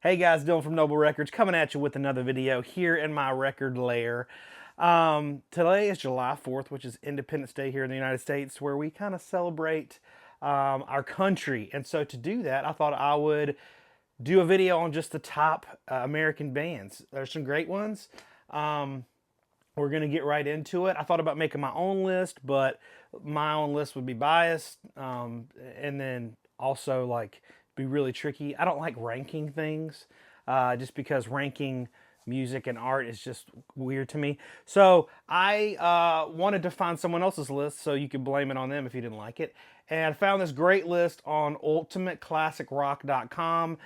Hey guys, Dylan from Noble Records coming at you with another video here in my record lair. Today is July 4th, which is Independence Day here in the United States, where we kind of celebrate our country. And so to do that, I thought I would do a video on just the top American bands. There's some great ones. We're going to get right into it. I thought about making my own list, but my own list would be biased. And then also like be really tricky. I don't like ranking things just because ranking music and art is just weird to me. So I wanted to find someone else's list so you could blame it on them if you didn't like it. And I found this great list on ultimateclassicrock.com.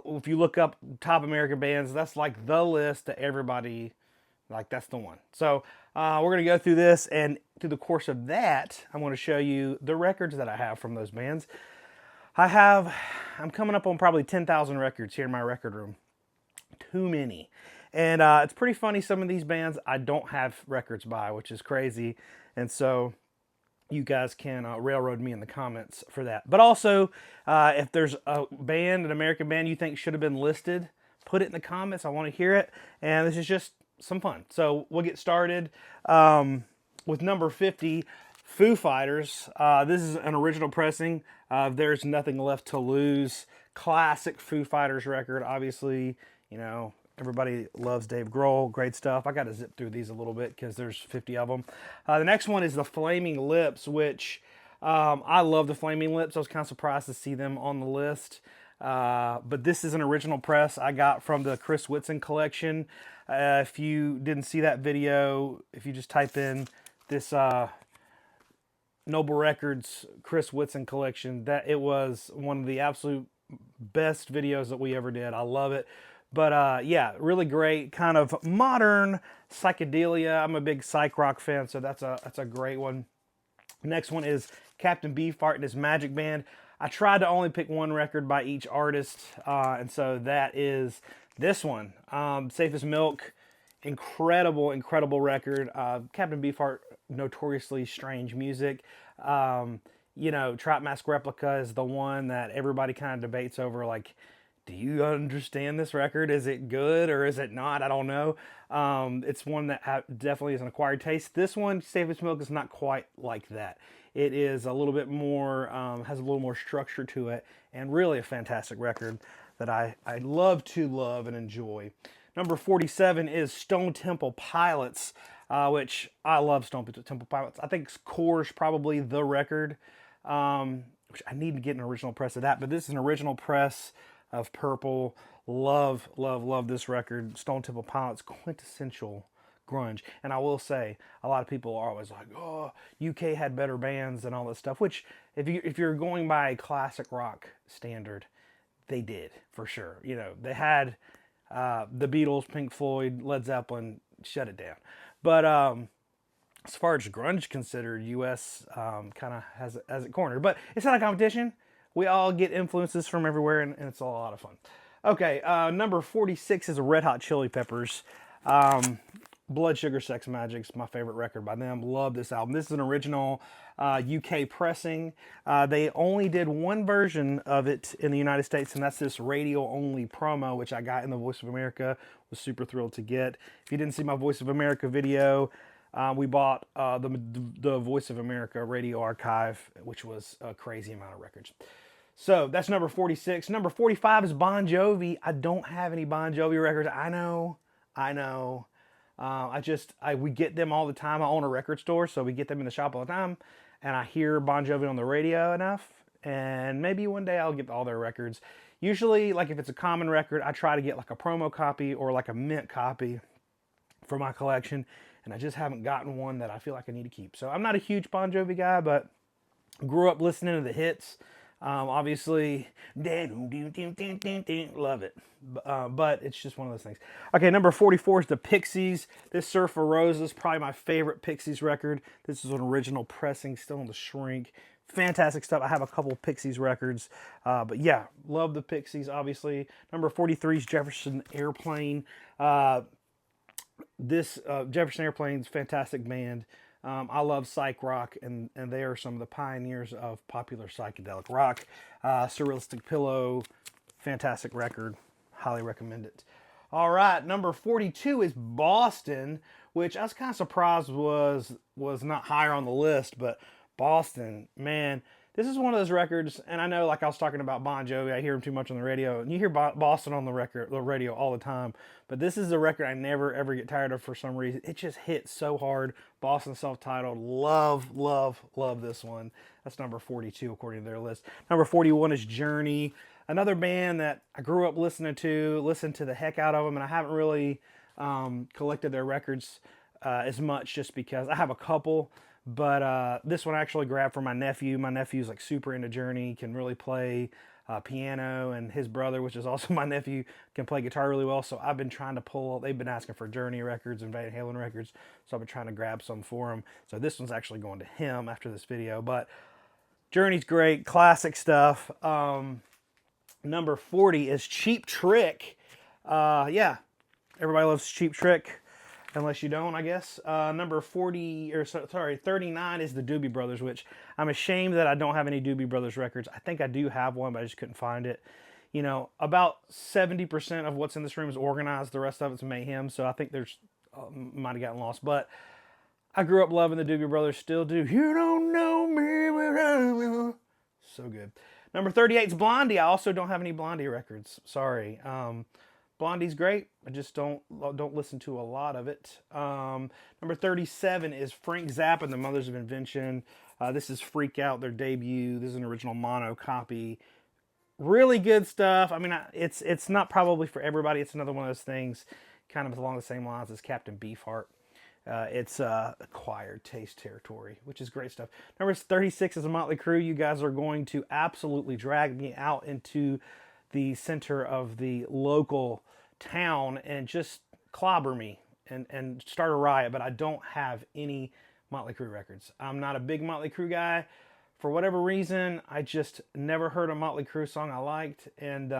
If you look up top American bands, that's like the list that everybody, like that's the one. So we're going to go through this, and through the course of that, I'm going to show you the records that I have from those bands. I'm coming up on probably 10,000 records here in my record room. Too many. And it's pretty funny, some of these bands I don't have records by, which is crazy. And so you guys can railroad me in the comments for that. But also, if there's a band, an American band you think should have been listed, put it in the comments. I want to hear it. And this is just some fun. So we'll get started with number 50, Foo Fighters. This is an original pressing of There's Nothing Left to Lose. Classic Foo Fighters record. Obviously, you know, everybody loves Dave Grohl. Great stuff. I got to zip through these a little bit because there's 50 of them. The next one is the Flaming Lips, which I love the Flaming Lips. I was kind of surprised to see them on the list. But this is an original press I got from the Chris Whitson collection. If you didn't see that video, if you just type in this Noble Records Chris Whitson collection, that it was one of the absolute best videos that we ever did. I love it. But yeah, really great kind of modern psychedelia. I'm a big psych rock fan, so that's a great one. Next one is Captain Beefheart and his Magic Band. I tried to only pick one record by each artist, and so that is this one. Safe as Milk, incredible record. Captain Beefheart, notoriously strange music. You know, Trap Mask Replica is the one that everybody kind of debates over, like, do you understand this record? Is it good or is it not? I don't know. It's one that definitely is an acquired taste. This one, Safe as Milk, is not quite like that. It is a little bit more, has a little more structure to it, and really a fantastic record that I love to love and enjoy. Number 47 is Stone Temple Pilots, which I love Stone Temple Pilots. I think Core's probably the record, which I need to get an original press of that, but this is an original press of Purple. Love this record. Stone Temple Pilots, quintessential grunge. And I will say, a lot of people are always like, oh, UK had better bands and all this stuff, which if you're going by a classic rock standard, they did, for sure. You know, they had the Beatles, Pink Floyd, Led Zeppelin, shut it down. But as far as grunge considered, US kind of has it cornered. But it's not a competition. We all get influences from everywhere, and it's a lot of fun. Okay, number 46 is Red Hot Chili Peppers. Blood Sugar Sex Magic's my favorite record by them. Love this album. This is an original UK pressing. They only did one version of it in the United States, and that's this radio-only promo, which I got in the Voice of America. Was super thrilled to get. If you didn't see my Voice of America video, we bought the Voice of America radio archive, which was a crazy amount of records. So that's number 46. Number 45 is Bon Jovi. I don't have any Bon Jovi records. I know. We get them all the time. I own a record store, so we get them in the shop all the time. And I hear Bon Jovi on the radio enough, and maybe one day I'll get all their records. Usually, like if it's a common record, I try to get like a promo copy or like a mint copy for my collection, and I just haven't gotten one that I feel like I need to keep. So I'm not a huge Bon Jovi guy, but grew up listening to the hits. Obviously, love it. But it's just one of those things. Okay, number 44 is the Pixies. This Surfer Rose is probably my favorite Pixies record. This is an original pressing, still in the shrink. Fantastic stuff. I have a couple Pixies records. But yeah, love the Pixies, obviously. Number 43 is Jefferson Airplane. This Jefferson Airplane's fantastic band. I love psych rock, and they are some of the pioneers of popular psychedelic rock. Surrealistic Pillow, fantastic record. highly recommend it. All right, number 42 is Boston, which I was kind of surprised was not higher on the list, but Boston, man, this is one of those records, and I know, like I was talking about Bon Jovi, I hear him too much on the radio, and you hear Boston on the radio all the time, but this is a record I never ever get tired of for some reason. It just hits so hard. Boston, self-titled, love, love, love this one. That's number 42 according to their list. Number 41 is Journey. Another band that I grew up listened to the heck out of them, and I haven't really collected their records as much just because I have a couple, but this one I actually grabbed for my nephew. My nephew's like super into Journey, can really play piano, and his brother, which is also my nephew, can play guitar really well, so I've been trying to they've been asking for Journey records and Van Halen records, so I've been trying to grab some for him. So this one's actually going to him after this video, but Journey's great, classic stuff. Number 40 is Cheap Trick. Yeah, everybody loves Cheap Trick, unless you don't, I guess. Number 39 is the Doobie Brothers, which I'm ashamed that I don't have any Doobie Brothers records. I think I do have one, but I just couldn't find it. You know, about 70% of what's in this room is organized. The rest of it's mayhem, so I think there's might have gotten lost. But I grew up loving the Doobie Brothers, still do. You don't know me, but I know. So good. Number 38 is Blondie. I also don't have any Blondie records. Sorry. Blondie's great. I just don't listen to a lot of it. Number 37 is Frank Zappa and the Mothers of Invention. This is Freak Out, their debut. This is an original mono copy. Really good stuff. I mean, it's not probably for everybody. It's another one of those things kind of along the same lines as Captain Beefheart. It's acquired taste territory, which is great stuff. Number 36 is a Motley Crue. You guys are going to absolutely drag me out into the center of the local town and just clobber me and start a riot, but I don't have any Motley Crue records. I'm not a big Motley Crue guy. For whatever reason, I just never heard a Motley Crue song I liked, and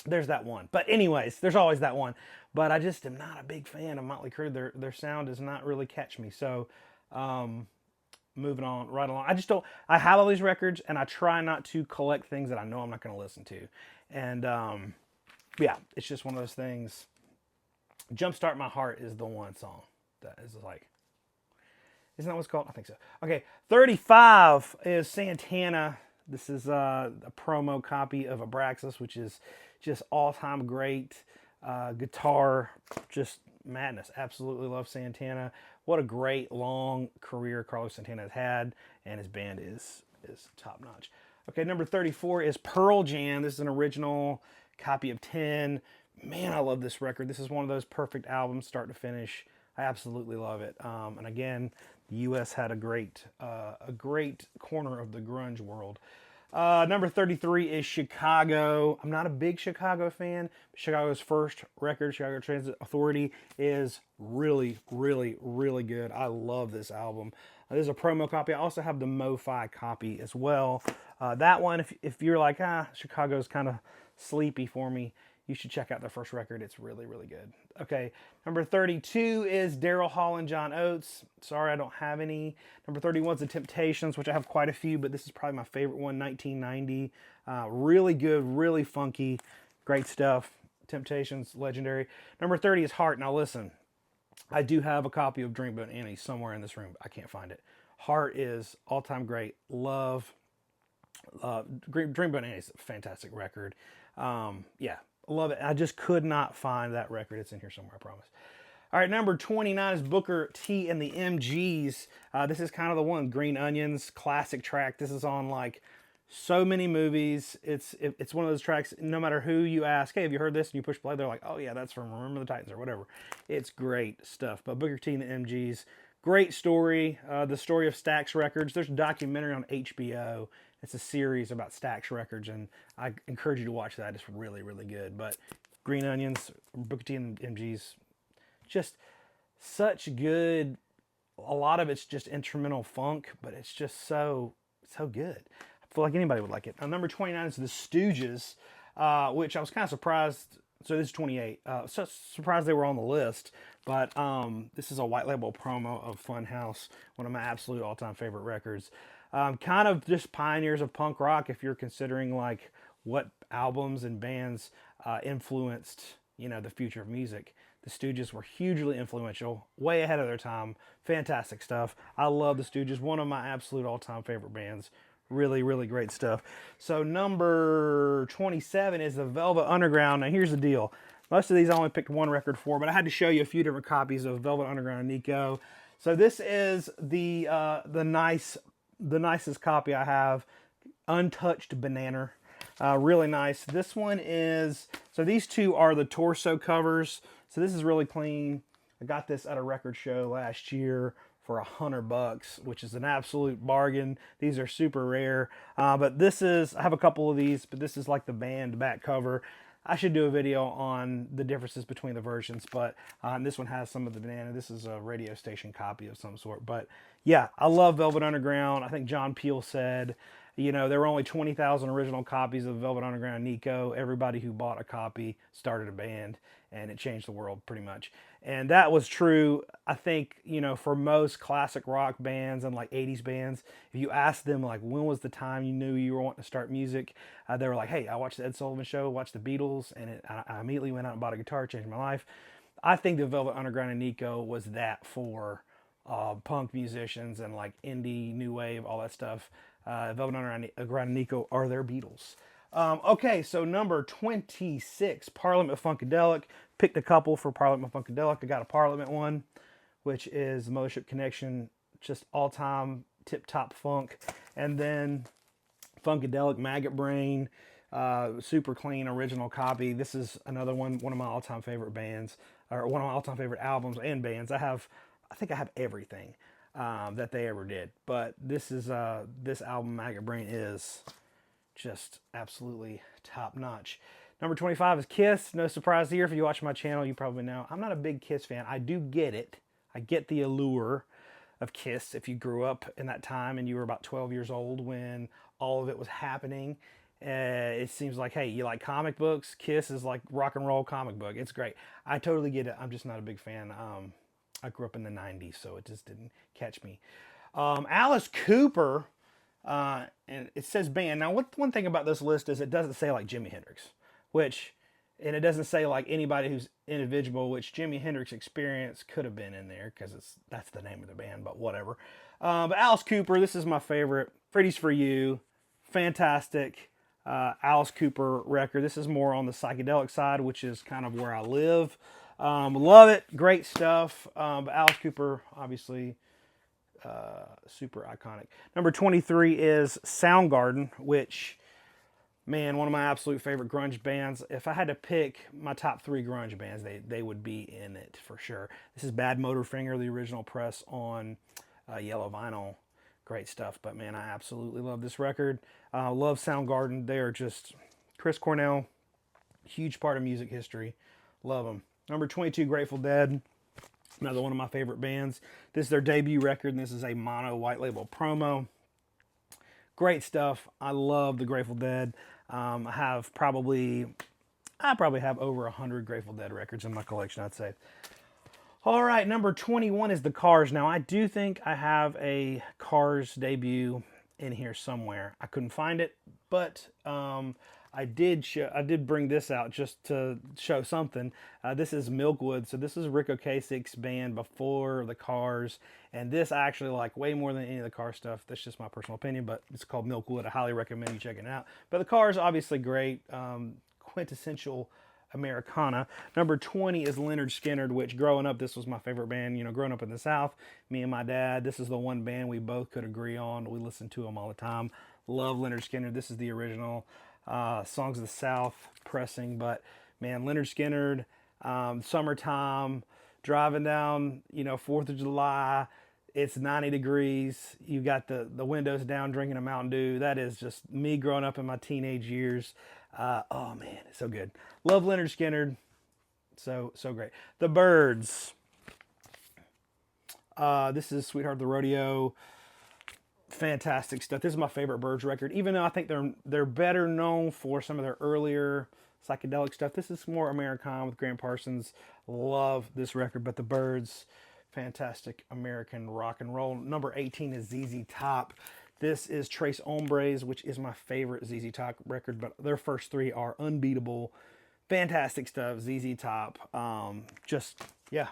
there's that one. But anyways, there's always that one. But I just am not a big fan of Motley Crue. Their sound does not really catch me. So, moving on, right along. I have all these records, and I try not to collect things that I know I'm not going to listen to. And, yeah, it's just one of those things. Jumpstart My Heart is the one song that is like, isn't that what it's called? I think so. Okay, 35 is Santana. This is a promo copy of Abraxas, which is just all-time great guitar, just madness. Absolutely love Santana. What a great long career Carlos Santana has had, and his band is top-notch. Okay, number 34 is Pearl Jam. This is an original copy of 10. Man, I love this record. This is one of those perfect albums, start to finish. I absolutely love it. And again, the U.S. had a great corner of the grunge world. Number 33 is Chicago. I'm not a big Chicago fan. Chicago's first record, Chicago Transit Authority, is really, really, really good. I love this album. This is a promo copy. I also have the Mo-Fi copy as well. That one, if you're like, Chicago's kind of sleepy for me, you should check out their first record. It's really, really good. Okay, number 32 is Daryl Hall and John Oates. Sorry, I don't have any. Number 31 is The Temptations, which I have quite a few, but this is probably my favorite one, 1990. Really good, really funky, great stuff. Temptations, legendary. Number 30 is Heart. Now listen, I do have a copy of Dreamboat Annie somewhere in this room. I can't find it. Heart is all-time great. Love. Dreamboat Annie is a fantastic record. Yeah. Love it. I just could not find that record. It's in here somewhere, I promise. All right, number 29 is Booker T and the MGs. This is kind of the one, Green Onions, classic track. This is on like so many movies. It's one of those tracks, no matter who you ask, hey, have you heard this? And you push play, they're like, oh yeah, that's from Remember the Titans or whatever. It's great stuff. But Booker T and the MGs, great story. The story of Stax Records. There's a documentary on HBO. It's a series about Stax Records, and I encourage you to watch that. It's really, really good. But Green Onions, Booker T and MGs, just such good. A lot of it's just instrumental funk, but it's just so good. I feel like anybody would like it. Number 29 is The Stooges, which I was kind of surprised. So this is 28. So surprised they were on the list. But this is a white label promo of Funhouse, one of my absolute all-time favorite records. Kind of just pioneers of punk rock if you're considering like what albums and bands influenced, you know, the future of music. The Stooges were hugely influential, way ahead of their time. Fantastic stuff. I love the Stooges, one of my absolute all-time favorite bands. Really, really great stuff. So number 27 is the Velvet Underground. Now here's the deal. Most of these I only picked one record for, but I had to show you a few different copies of Velvet Underground and Nico. So this is the nicest copy I have, untouched banana. Really nice. This one is, so these two are the torso covers. So this is really clean. I got this at a record show last year for $100, which is an absolute bargain. These are super rare. But this is, I have a couple of these, but this is like the band back cover. I should do a video on the differences between the versions, but this one has some of the banana. This is a radio station copy of some sort. But yeah, I love Velvet Underground. I think John Peel said, you know, there were only 20,000 original copies of Velvet Underground and Nico. Everybody who bought a copy started a band, and it changed the world pretty much. And that was true, I think, you know, for most classic rock bands and like 80s bands. If you ask them, like, when was the time you knew you were wanting to start music? They were like, hey, I watched the Ed Sullivan Show, watched the Beatles, and I immediately went out and bought a guitar, changed my life. I think the Velvet Underground and Nico was that for punk musicians and like indie, new wave, all that stuff. Velvet Underground and Nico are their Beatles. Okay, so number 26, Parliament Funkadelic. Picked a couple for Parliament Funkadelic. I got a Parliament one, which is Mothership Connection, just all-time tip-top funk. And then Funkadelic, Maggot Brain, super clean original copy. This is another one of my all-time favorite bands, or one of my all-time favorite albums and bands. I think I have everything that they ever did. But this is this album, Maggot Brain, is just absolutely top notch. Number 25 is Kiss. No surprise here. If you watch my channel, you probably know I'm not a big Kiss fan. I do get it. I get the allure of Kiss if you grew up in that time and you were about 12 years old when all of it was happening. It seems like, hey, you like comic books? Kiss is like rock and roll comic book. It's great. I totally get it. I'm just not a big fan. I grew up in the 90s, so it just didn't catch me. Alice Cooper, and it says band. Now, one thing about this list is it doesn't say like Jimi Hendrix, and it doesn't say like anybody who's individual, which Jimi Hendrix Experience could have been in there because that's the name of the band, but whatever. But Alice Cooper, this is my favorite. Pretty's for You, fantastic Alice Cooper record. This is more on the psychedelic side, which is kind of where I live. Love it, great stuff. But Alice Cooper, obviously, super iconic. Number 23 is Soundgarden, which, man, one of my absolute favorite grunge bands. If I had to pick my top 3 grunge bands, they would be in it for sure. This is Bad Motorfinger, the original press on yellow vinyl. Great stuff, but man, I absolutely love this record. Love Soundgarden. They are just, Chris Cornell, huge part of music history. Love them. Number 22, Grateful Dead. Another one of my favorite bands. This is their debut record, and this is a mono white label promo. Great stuff. I love the Grateful Dead. I probably have over 100 Grateful Dead records in my collection, I'd say. All right, number 21 is the Cars. Now, I do think I have a Cars debut in here somewhere. I couldn't find it, but I did bring this out just to show something. This is Milkwood. So this is Rick Ocasek's band before the Cars, and this I actually like way more than any of the Cars stuff. That's just my personal opinion, but it's called Milkwood. I highly recommend you checking it out. But the Cars, obviously great, quintessential Americana. Number 20 is Lynyrd Skynyrd, which growing up, this was my favorite band. You know, growing up in the South, me and my dad, this is the one band we both could agree on. We listened to them all the time. Love Lynyrd Skynyrd. This is the original Songs of the South pressing, but man, Lynyrd Skynyrd, summertime, driving down, 4th of July, it's 90 degrees, you got the windows down, drinking a Mountain Dew. That is just me growing up in my teenage years. Oh man, it's so good. Love Lynyrd Skynyrd. So great. The Byrds. This is Sweetheart of the Rodeo. Fantastic stuff. This is my favorite Byrds record, even though I think they're better known for some of their earlier psychedelic stuff. This is more Americana with Graham Parsons. Love this record, but the Byrds, fantastic American rock and roll. Number 18 is ZZ Top. This is Trace Hombres, which is my favorite ZZ Top record, but their first 3 are unbeatable. fantastic stuff. ZZ Top. Just, yeah,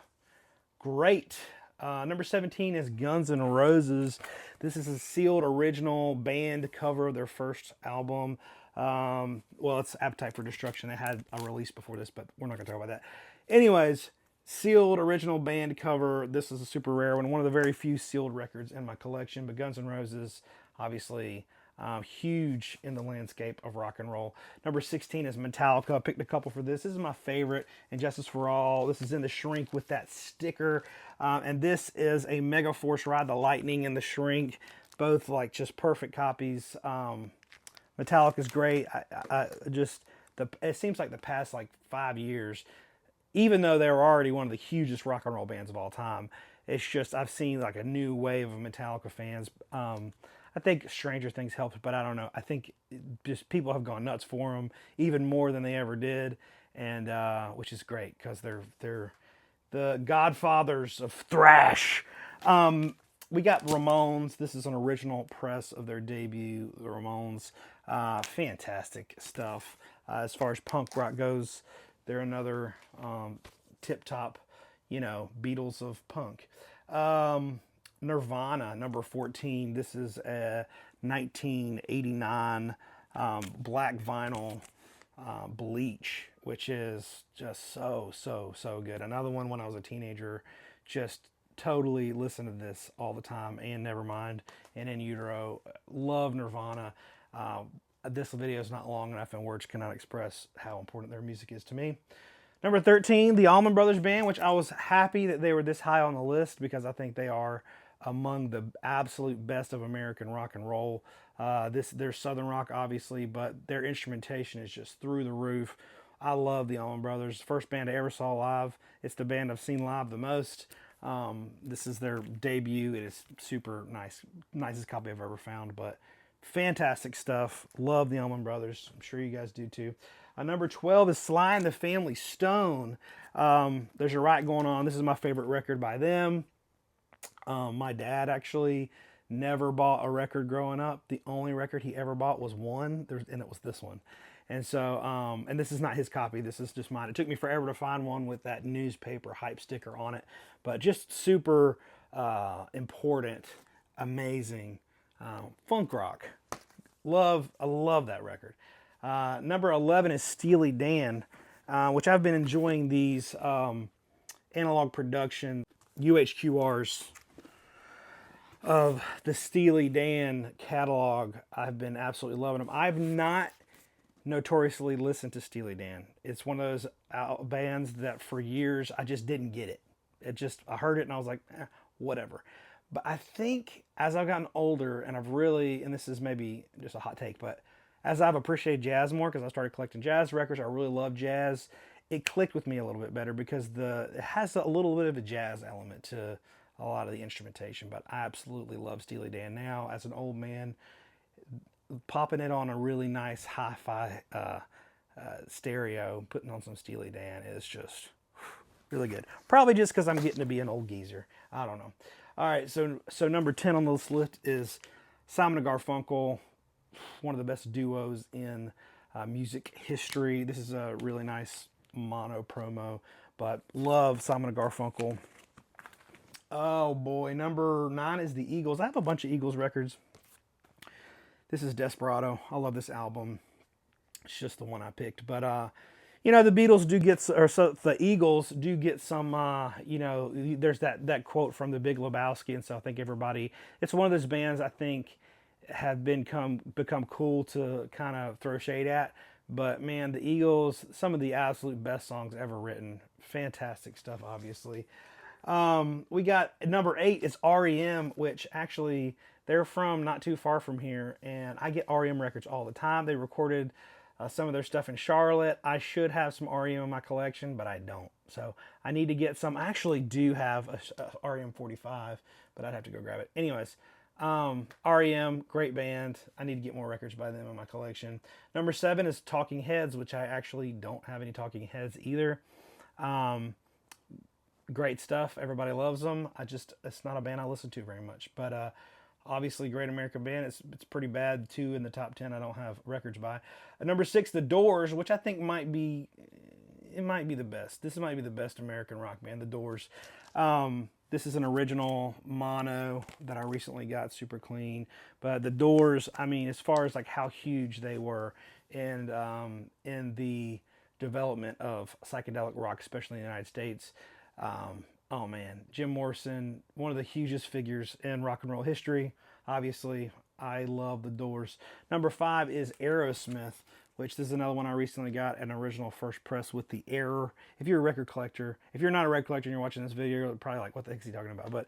great. Number 17 is Guns N' Roses. This is a sealed original band cover of their first album. Well, it's Appetite for Destruction. They had a release before this, but we're not going to talk about that. Anyways, sealed original band cover. This is a super rare one. One of the very few sealed records in my collection. But Guns N' Roses, obviously, huge in the landscape of rock and roll. Number 16 is Metallica. I picked a couple for this. This is my favorite. And Justice for All. This is in the Shrink with that sticker. And this is a Mega Force Ride the Lightning and the Shrink. Both like just perfect copies. Metallica's great. It seems like the past like 5 years, even though they were already one of the hugest rock and roll bands of all time, it's just I've seen like a new wave of Metallica fans. I think Stranger Things helped, but I don't know. I think just people have gone nuts for them even more than they ever did, and which is great because they're the godfathers of thrash. We got Ramones. This is an original press of their debut, the Ramones. Fantastic stuff. As far as punk rock goes, they're another tip-top, Beatles of punk. Nirvana, number 14. This is a 1989 black vinyl Bleach, which is just so good. Another one when I was a teenager, just totally listen to this all the time. And Nevermind and In Utero. Love Nirvana. This video is not long enough and words cannot express how important their music is to me. Number 13, the Allman Brothers Band, which I was happy that they were this high on the list because I think they are among the absolute best of American rock and roll. They're Southern rock, obviously, but their instrumentation is just through the roof. I love the Allman Brothers. First band I ever saw live. It's the band I've seen live the most. This is their debut. It is super nice. Nicest copy I've ever found, but fantastic stuff. Love the Allman Brothers. I'm sure you guys do too. Number 12 is Sly and the Family Stone. There's a riot going on. This is my favorite record by them. My dad actually never bought a record growing up. The only record he ever bought was one, and it was this one. And so, and this is not his copy. This is just mine. It took me forever to find one with that newspaper hype sticker on it, but just super important, amazing funk rock. I love that record. Number 11 is Steely Dan, which I've been enjoying these analog production UHQRs of the Steely Dan catalog. I've been absolutely loving them. I've not notoriously listened to Steely Dan. It's one of those bands that for years I just didn't get it. I heard it and I was like, whatever. But I think as I've gotten older and and this is maybe just a hot take, but as I've appreciated jazz more, because I started collecting jazz records, I really love jazz, it clicked with me a little bit better because it has a little bit of a jazz element to a lot of the instrumentation. But I absolutely love Steely Dan now as an old man. Popping it on a really nice hi-fi stereo, putting on some Steely Dan is just really good. Probably just because I'm getting to be an old geezer. I don't know. All right, so number 10 on this list is Simon and Garfunkel, one of the best duos in music history. This is a really nice mono promo, but love Simon and Garfunkel. Oh boy, number 9 is the Eagles. I have a bunch of Eagles records. This is Desperado. I love this album. It's just the one I picked, but the Beatles do get, the Eagles do get some, there's that quote from The Big Lebowski, and so I think it's one of those bands I think have become cool to kind of throw shade at. But man, the Eagles, some of the absolute best songs ever written. Fantastic stuff, obviously. We got number 8 is REM, which actually they're from not too far from here, and I get REM records all the time. They recorded some of their stuff in Charlotte. I should have some REM in my collection, but I don't. So I need to get some. I actually do have a REM 45, but I'd have to go grab it. Anyways, REM, great band. I need to get more records by them in my collection. Number 7 is Talking Heads, which I actually don't have any Talking Heads either. Great stuff. Everybody loves them. It's not a band I listen to very much, but obviously great American band. It's pretty bad too in the top 10 I don't have records by. Number 6, The Doors, which I think might be it might be the best. This might be the best American rock band, The Doors. This is an original mono that I recently got, super clean. But The Doors, I mean, as far as like how huge they were in the development of psychedelic rock, especially in the United States. Oh man, Jim Morrison, one of the hugest figures in rock and roll history. Obviously, I love The Doors. Number 5 is Aerosmith, which this is another one I recently got, an original first press with the error. If you're a record collector, if you're not a record collector and you're watching this video, you're probably like, what the heck is he talking about? But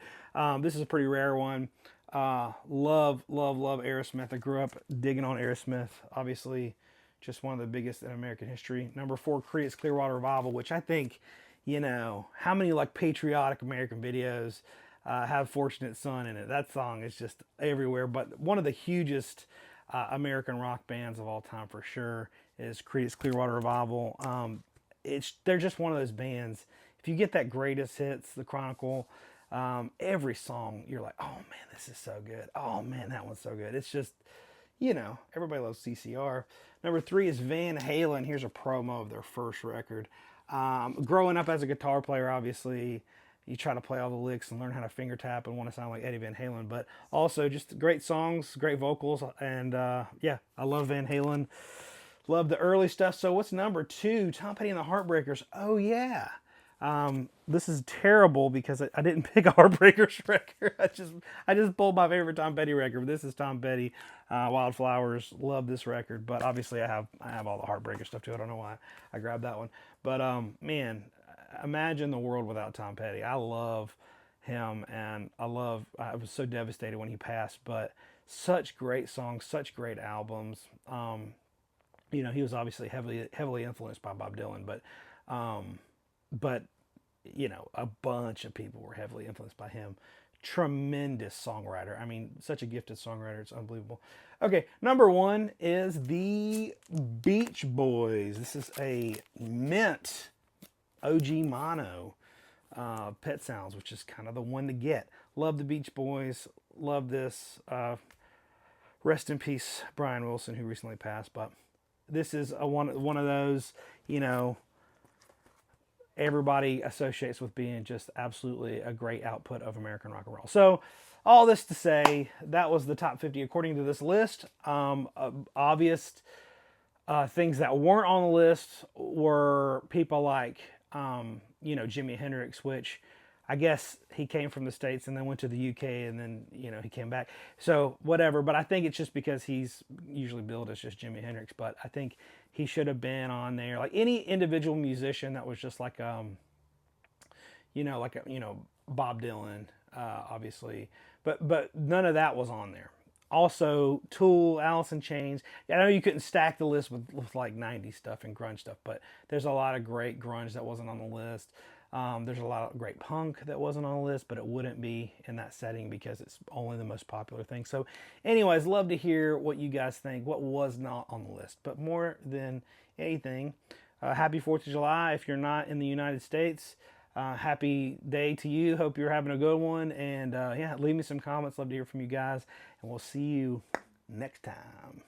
this is a pretty rare one. Love Aerosmith. I grew up digging on Aerosmith. Obviously, just one of the biggest in American history. Number 4, Creedence Clearwater Revival, which I think, you know, how many like patriotic American videos have Fortunate Son in it? That song is just everywhere. But one of the hugest American rock bands of all time for sure is Creedence Clearwater Revival. They're just one of those bands. If you get that greatest hits, the Chronicle, every song you're like, oh man, this is so good. Oh man, that one's so good. It's just, you know, everybody loves CCR. Number 3 is Van Halen. Here's a promo of their first record. Growing up as a guitar player, obviously, you try to play all the licks and learn how to finger tap and want to sound like Eddie Van Halen, but also just great songs, great vocals, and yeah, I love Van Halen. Love the early stuff. So what's number 2? Tom Petty and the Heartbreakers. Oh yeah. This is terrible because I didn't pick a Heartbreakers record. I just pulled my favorite Tom Petty record. This is Tom Petty, Wildflowers. Love this record, but obviously I have all the Heartbreaker stuff too. I don't know why I grabbed that one, but man, imagine the world without Tom Petty. I love him, and I was so devastated when he passed, but such great songs, such great albums. You know, he was obviously heavily influenced by Bob Dylan, but you know, a bunch of people were heavily influenced by him. Tremendous songwriter. I mean, such a gifted songwriter. It's unbelievable. Okay, number 1 is the Beach Boys. This is a mint OG mono, Pet Sounds, which is kind of the one to get. Love the Beach Boys. Love this. Rest in peace, Brian Wilson, who recently passed. But this is one of those, you know, everybody associates with being just absolutely a great output of American rock and roll. So all this to say, that was the top 50 according to this list. Obvious things that weren't on the list were people like, you know, Jimi Hendrix, which I guess he came from the States and then went to the UK and then, you know, he came back. So whatever, but I think it's just because he's usually billed as just Jimi Hendrix, but I think he should have been on there. Like any individual musician that was just like, you know, Bob Dylan, obviously, but none of that was on there. Also, Tool, Alice in Chains. I know you couldn't stack the list with like 90s stuff and grunge stuff, but there's a lot of great grunge that wasn't on the list. There's a lot of great punk that wasn't on the list, but it wouldn't be in that setting because it's only the most popular thing. So anyways, love to hear what you guys think, what was not on the list. But more than anything, happy 4th of July if you're not in the United States. Happy day to you. Hope you're having a good one. And yeah, leave me some comments. Love to hear from you guys. And we'll see you next time.